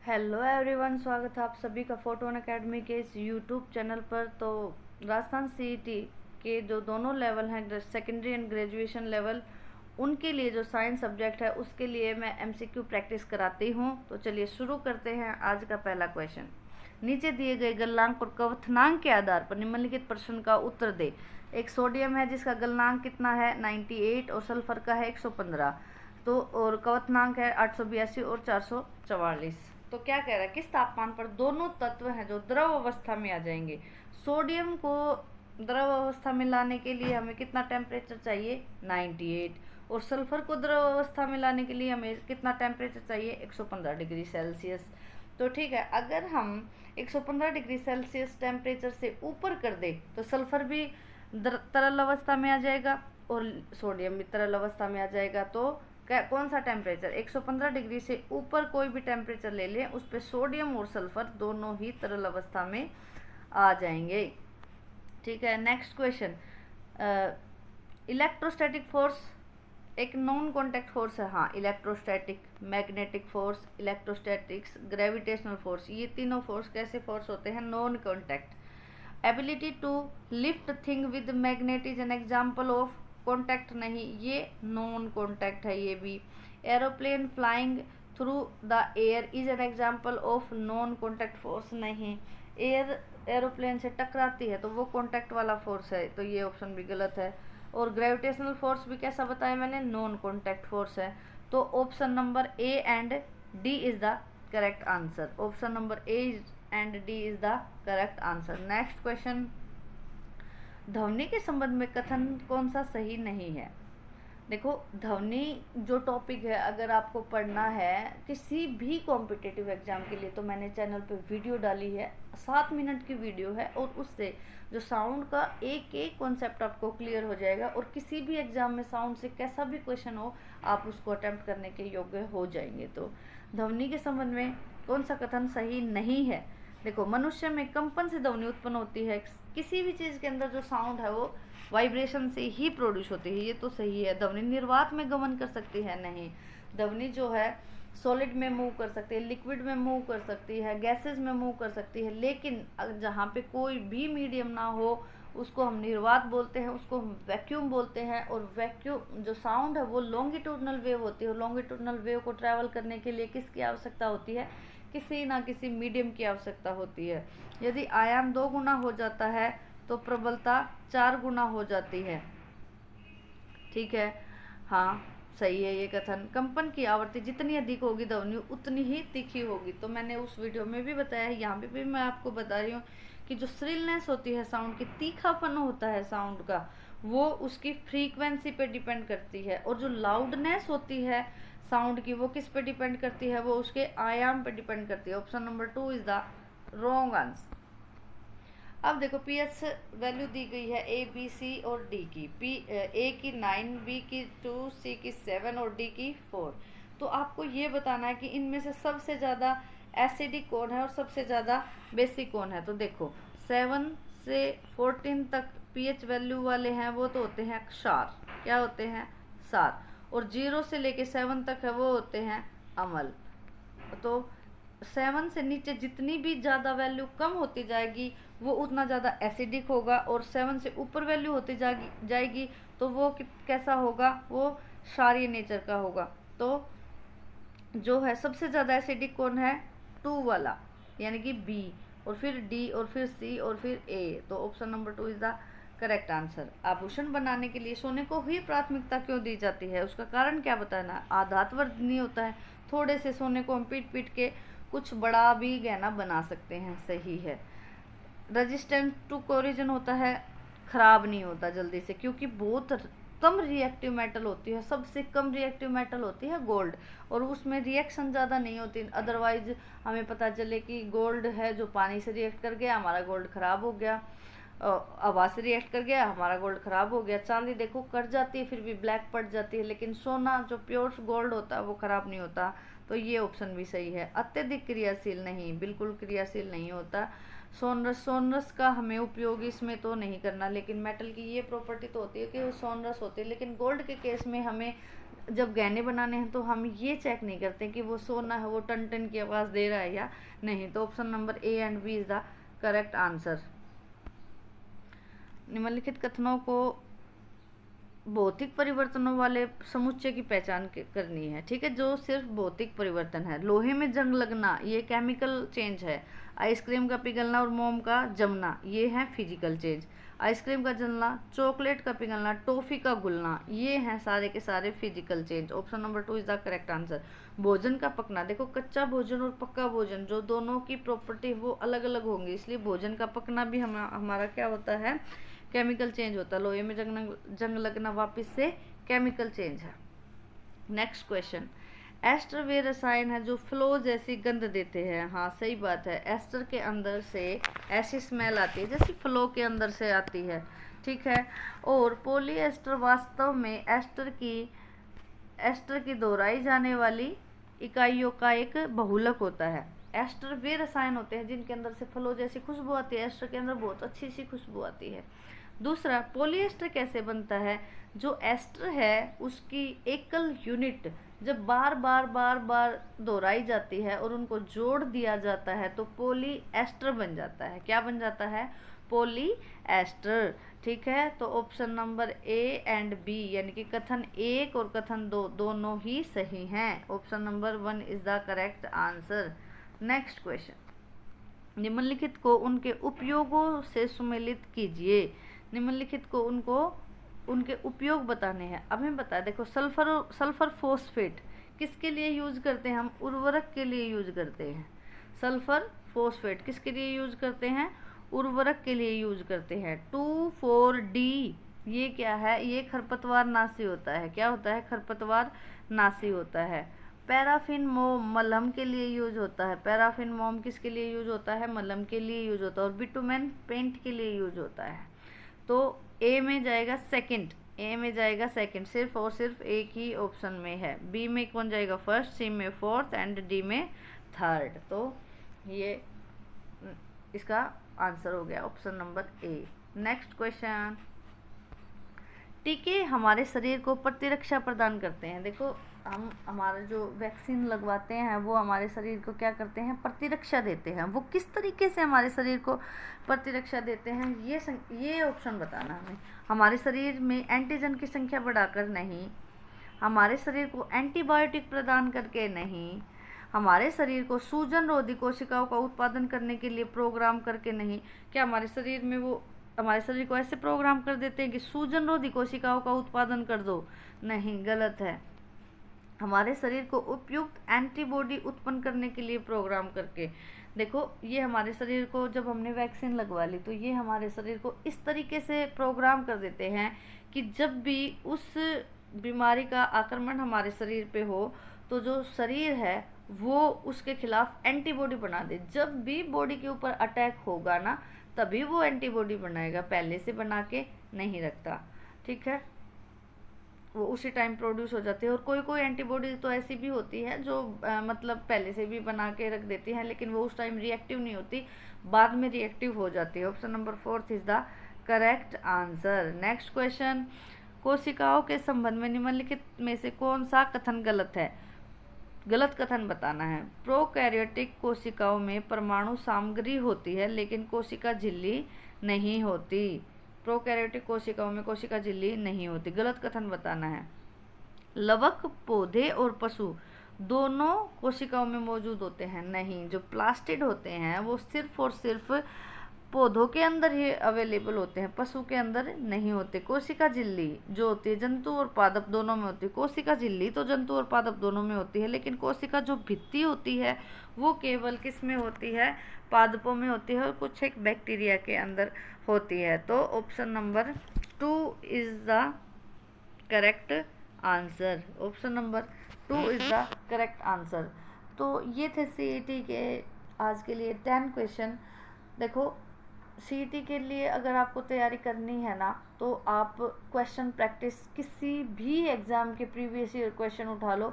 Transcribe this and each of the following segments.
Hello everyone, स्वागत है आप सभी का फोटोन एकेडमी के इस यूट्यूब चैनल पर। तो राजस्थान सीईटी के जो दोनों लेवल हैं, सेकेंडरी एंड ग्रेजुएशन लेवल, उनके लिए जो साइंस सब्जेक्ट है उसके लिए मैं एमसीक्यू प्रैक्टिस कराती हूँ। तो चलिए शुरू करते हैं। आज का पहला क्वेश्चन, नीचे दिए गए गलनांक और कवथनांक के आधार पर निम्नलिखित प्रश्न का उत्तर दे। एक सोडियम है जिसका गलनांक कितना है 98 और सल्फर का है 115, तो और कवथनांक है 882 और 444। तो क्या कह रहा है, किस तापमान पर दोनों तत्व हैं जो द्रव अवस्था में आ जाएंगे। सोडियम को द्रव अवस्था में लाने के लिए हमें कितना टेम्परेचर चाहिए 98, और सल्फर को द्रव अवस्था में लाने के लिए हमें कितना टेम्परेचर चाहिए 115 डिग्री सेल्सियस। तो ठीक है, अगर हम 115 डिग्री सेल्सियस टेम्परेचर से ऊपर कर दे तो सल्फर भी तरल अवस्था में आ जाएगा और सोडियम भी तरल अवस्था में आ जाएगा। तो कौन सा टेम्परेचर 115 डिग्री से ऊपर कोई भी टेम्परेचर ले लें, उस पर सोडियम और सल्फर दोनों ही तरल अवस्था में आ जाएंगे। ठीक है, नेक्स्ट क्वेश्चन, इलेक्ट्रोस्टैटिक फोर्स एक नॉन कॉन्टैक्ट फोर्स है। हाँ, electrostatic, magnetic force, electrostatics, gravitational force, ये तीनों फोर्स कैसे फोर्स होते हैं, non contact. Ability to lift thing with magnet is an example of contact, नहीं, ये नॉन कॉन्टैक्ट है। ये भी aeroplane flying through the air is an example of non contact force, नहीं, एयर एरोप्लेन से टकराती है तो वो कॉन्टैक्ट वाला फोर्स है, तो ये ऑप्शन भी गलत है। और ग्रेविटेशनल फोर्स भी कैसा बताया मैंने, नॉन कॉन्टैक्ट फोर्स है। तो option number A and D is the correct answer. Option number A and D is the correct answer. Next question, ध्वनि के संबंध में कथन कौन सा सही नहीं है। देखो, ध्वनि जो टॉपिक है, अगर आपको पढ़ना है किसी भी कॉम्पिटिटिव एग्जाम के लिए, तो मैंने चैनल पे वीडियो डाली है, 7 मिनट की वीडियो है, और उससे जो साउंड का एक एक कॉन्सेप्ट आपको क्लियर हो जाएगा, और किसी भी एग्जाम में साउंड से कैसा भी क्वेश्चन हो आप उसको अटेम्प्ट करने के योग्य हो जाएंगे। तो ध्वनि के संबंध में कौन सा कथन सही नहीं है। देखो, मनुष्य में कंपन से ध्वनि उत्पन्न होती है। किसी भी चीज़ के अंदर जो साउंड है वो वाइब्रेशन से ही प्रोड्यूस होती है, ये तो सही है। ध्वनि निर्वात में गमन कर सकती है, नहीं। ध्वनि जो है सॉलिड में मूव कर सकती है, लिक्विड में मूव कर सकती है, गैसेस में मूव कर सकती है, लेकिन जहाँ पे कोई भी मीडियम ना हो उसको हम निर्वात बोलते हैं, उसको हम वैक्यूम बोलते हैं। और वैक्यूम जो साउंड है वो लॉन्गिट्यूडनल वेव होती है, और लॉन्गिट्यूडनल वेव को ट्रैवल करने के लिए किसकी आवश्यकता होती है, किसी ना किसी मीडियम की आवश्यकता होती है। यदि आयाम 2 गुना हो जाता है तो प्रबलता 4 गुना हो जाती है। ठीक है, हाँ सही है ये कथन। कंपन की आवृत्ति जितनी अधिक होगी ध्वनि उतनी ही तीखी होगी। तो मैंने उस वीडियो में भी बताया है, यहाँ पे भी मैं आपको बता रही हूँ कि जो श्रिलनेस होती है साउंड की, तीखापन होता है साउंड का, वो उसकी फ्रीक्वेंसी पे डिपेंड करती है। और जो लाउडनेस होती है साउंड की, वो किस पे डिपेंड करती है, वो उसके आयाम पे डिपेंड करती है। Option number 2 is the wrong answer. अब देखो, पीएच वैल्यू दी गई है ए, बी, सी और डी की। ए की 9, बी की 2, सी की 7 और डी की 4। तो आपको ये बताना है कि इनमें से सबसे ज़्यादा एसिडिक कौन है और सबसे ज़्यादा बेसिक कौन है। तो देखो, 7 से 14 तक पीएच वैल्यू वाले हैं वो तो होते हैं क्षार, क्या होते हैं, सार। और 0 से लेके 7 तक है वो होते हैं अम्ल। तो 7 से नीचे जितनी भी ज़्यादा वैल्यू कम होती जाएगी वो उतना ज़्यादा एसिडिक होगा, और 7 से ऊपर वैल्यू होती जाएगी तो वो कैसा होगा, वो क्षारीय नेचर का होगा। तो जो है सबसे ज़्यादा एसिडिक कौन है, 2 वाला, यानी कि बी, और फिर डी, और फिर सी, और फिर ए। तो option number 2 is the correct answer. आभूषण बनाने के लिए सोने को ही प्राथमिकता क्यों दी जाती है, उसका कारण क्या बताना, आधातवर्धनीय होता है। थोड़े से सोने को हम पीट पीट के कुछ बड़ा भी गहना बना सकते हैं, सही है। रेजिस्टेंट टू कोरिजन होता है, खराब नहीं होता जल्दी से, क्योंकि बहुत कम रिएक्टिव मेटल होती है, सबसे कम रिएक्टिव मेटल होती है गोल्ड, और उसमें रिएक्शन ज़्यादा नहीं होती। अदरवाइज हमें पता चले कि गोल्ड है जो पानी से रिएक्ट कर गया, हमारा गोल्ड खराब हो गया, हवा से रिएक्ट कर गया, हमारा गोल्ड खराब हो गया। चांदी देखो कट जाती है फिर भी ब्लैक पड़ जाती है, लेकिन सोना जो प्योर गोल्ड होता है वो खराब नहीं होता। तो ये ऑप्शन भी सही है। अत्यधिक क्रियाशील नहीं, बिल्कुल क्रियाशील नहीं होता। सोनरस का हमें उपयोग इसमें तो नहीं करना, लेकिन मेटल की ये प्रॉपर्टी तो होती है कि वो सोनरस होती है। लेकिन गोल्ड के केस में हमें जब गहने बनाने हैं तो हम ये चेक नहीं करते कि वो सोना है वो टन टन की आवाज़ दे रहा है या नहीं। तो option number A and B is the correct answer. निम्नलिखित कथनों को भौतिक परिवर्तनों वाले समुच्चय की पहचान करनी है, ठीक है, जो सिर्फ भौतिक परिवर्तन है। लोहे में जंग लगना ये केमिकल चेंज है। आइसक्रीम का पिघलना और मोम का जमना ये है फिजिकल चेंज। आइसक्रीम का जलना, चॉकलेट का पिघलना, टॉफी का घुलना ये हैं सारे के सारे physical change. Option number 2 is the correct answer. भोजन का पकना, देखो कच्चा भोजन और पक्का भोजन जो दोनों की प्रॉपर्टी वो अलग अलग होंगी, इसलिए भोजन का पकना भी हमारा क्या होता है, केमिकल चेंज होता है। लोहे में जंग लगना वापस से केमिकल चेंज है। नेक्स्ट क्वेश्चन, एस्टर वे रसायन है जो फ्लो जैसी गंध देते हैं। हाँ सही बात है, एस्टर के अंदर से ऐसी स्मेल आती है जैसी फ्लो के अंदर से आती है, ठीक है। और पॉलीएस्टर वास्तव में एस्टर की दोहराई जाने वाली इकाइयों का एक बहुलक होता है। एस्टर वे रसायन होते हैं जिनके अंदर से फ्लो जैसी खुशबू आती है। एस्टर के अंदर बहुत अच्छी सी खुशबू आती है। दूसरा, पॉलीएस्टर कैसे बनता है, जो एस्टर है उसकी एकल यूनिट जब बार बार दोहराई जाती है और उनको जोड़ दिया जाता है तो पॉलीएस्टर बन जाता है। क्या बन जाता है, पॉलीएस्टर, ठीक है। तो option number A and B यानी कि कथन 1 और कथन 2 दोनों ही सही हैं। Option number 1 is the correct answer. Next question, निम्नलिखित को उनके उपयोगों से सुमेलित कीजिए। निम्नलिखित को उनके उपयोग बताने हैं। अब हमें बता, देखो सल्फर फॉस्फेट किसके लिए यूज करते हैं, हम उर्वरक के लिए यूज करते हैं। सल्फर फॉस्फेट किसके लिए यूज करते हैं, उर्वरक के लिए यूज करते हैं। 2,4-D ये क्या है, ये खरपतवार नाशी होता है। क्या होता है, खरपतवार नाशी होता है। पैराफिन मोम मलहम के लिए यूज होता है। पैराफिन मोम किसके लिए यूज होता है, मलहम के लिए यूज होता है। और बिटुमेन पेंट के लिए यूज होता है। तो ए में जाएगा सेकंड, सिर्फ और सिर्फ एक ही ऑप्शन में है। बी में कौन जाएगा, फर्स्ट, सी में फोर्थ एंड डी में थर्ड। तो ये इसका आंसर हो गया ऑप्शन नंबर ए। नेक्स्ट क्वेश्चन, टीके हमारे शरीर को प्रतिरक्षा प्रदान करते हैं। देखो हम हमारे जो वैक्सीन लगवाते हैं वो हमारे शरीर को क्या करते हैं, प्रतिरक्षा देते हैं। वो किस तरीके से हमारे शरीर को प्रतिरक्षा देते हैं, ये ऑप्शन बताना हमें। हमारे शरीर में एंटीजन की संख्या बढ़ाकर नहीं, हमारे शरीर को एंटीबायोटिक प्रदान करके नहीं, हमारे शरीर को सूजन रोधी कोशिकाओं का उत्पादन करने के लिए प्रोग्राम करके नहीं। क्या हमारे शरीर में वो हमारे शरीर को ऐसे प्रोग्राम कर देते हैं कि सूजन रोधी कोशिकाओं का उत्पादन कर दो, नहीं, गलत है। हमारे शरीर को उपयुक्त एंटीबॉडी उत्पन्न करने के लिए प्रोग्राम करके। देखो ये हमारे शरीर को जब हमने वैक्सीन लगवा ली तो ये हमारे शरीर को इस तरीके से प्रोग्राम कर देते हैं कि जब भी उस बीमारी का आक्रमण हमारे शरीर पे हो तो जो शरीर है वो उसके खिलाफ एंटीबॉडी बना दे। जब भी बॉडी के ऊपर अटैक होगा ना तभी वो एंटीबॉडी बनाएगा, पहले से बना के नहीं रखता, ठीक है। वो उसी टाइम प्रोड्यूस हो जाती है। और कोई कोई एंटीबॉडीज तो ऐसी भी होती है जो मतलब पहले से भी बना के रख देती हैं लेकिन वो उस टाइम रिएक्टिव नहीं होती, बाद में रिएक्टिव हो जाती है। Option number 4 is the correct answer. Next question, कोशिकाओं के संबंध में निम्नलिखित में से कौन सा कथन गलत है, गलत कथन बताना है। प्रोकैरियोटिक कोशिकाओं में परमाणु सामग्री होती है लेकिन कोशिका झिल्ली नहीं होती। प्रोकैरियोटिक कोशिकाओं में कोशिका झिल्ली नहीं होती, गलत कथन बताना है। लवक पौधे और पशु दोनों कोशिकाओं में मौजूद होते हैं, नहीं। जो प्लास्टिड होते हैं वो सिर्फ और सिर्फ पौधों के अंदर ही अवेलेबल होते हैं, पशु के अंदर नहीं होते। कोशिका झिल्ली जो होती है जंतु और पादप दोनों में होती है। कोशिका झिल्ली तो जंतु और पादप दोनों में होती है लेकिन कोशिका जो भित्ति होती है वो केवल किस में होती है, पादपों में होती है और कुछ एक बैक्टीरिया के अंदर होती है। तो option number 2 is the correct answer. Option number 2 is the correct answer. तो ये थे सीईटी के आज के लिए 10 क्वेश्चन। देखो सीईटी के लिए अगर आपको तैयारी करनी है ना तो आप क्वेश्चन प्रैक्टिस किसी भी एग्ज़ाम के प्रीवियस ईयर क्वेश्चन उठा लो।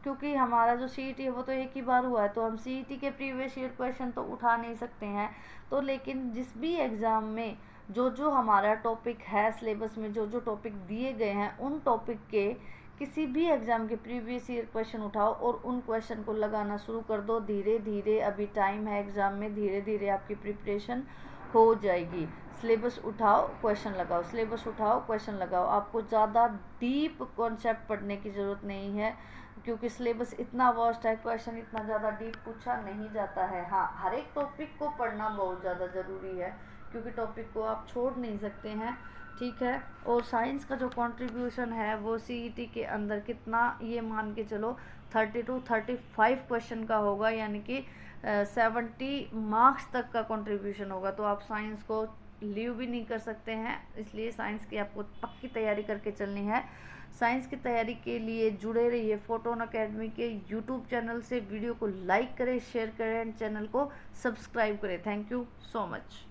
क्योंकि हमारा जो सीईटी है वो तो एक ही बार हुआ है तो हम सीईटी के प्रीवियस ईयर क्वेश्चन तो उठा नहीं सकते हैं। तो लेकिन जिस भी एग्ज़ाम में जो जो हमारा टॉपिक है सिलेबस में, जो जो टॉपिक दिए गए हैं, उन टॉपिक के किसी भी एग्ज़ाम के प्रीवियस ईयर क्वेश्चन उठाओ और उन क्वेश्चन को लगाना शुरू कर दो। धीरे धीरे, अभी टाइम है एग्ज़ाम में, धीरे धीरे आपकी प्रिपरेशन हो जाएगी। सिलेबस उठाओ, क्वेश्चन लगाओ, सिलेबस उठाओ, क्वेश्चन लगाओ। आपको ज़्यादा डीप कॉन्सेप्ट पढ़ने की ज़रूरत नहीं है, क्योंकि सिलेबस इतना वास्ट है, क्वेश्चन इतना ज़्यादा डीप पूछा नहीं जाता है। हाँ, हर एक टॉपिक को पढ़ना बहुत ज़्यादा ज़रूरी है, क्योंकि टॉपिक को आप छोड़ नहीं सकते हैं, ठीक है। और साइंस का जो कंट्रीब्यूशन है वो सीईटी के अंदर कितना, ये मान के चलो 30 to 35 क्वेश्चन का होगा, यानी कि 70 मार्क्स तक का कंट्रीब्यूशन होगा। तो आप साइंस को लीव भी नहीं कर सकते हैं, इसलिए साइंस की आपको पक्की तैयारी करके चलनी है। साइंस की तैयारी के लिए जुड़े रहिए फोटोन अकेडमी के यूट्यूब चैनल से। वीडियो को लाइक करें, शेयर करें एंड चैनल को सब्सक्राइब करें। Thank you so much.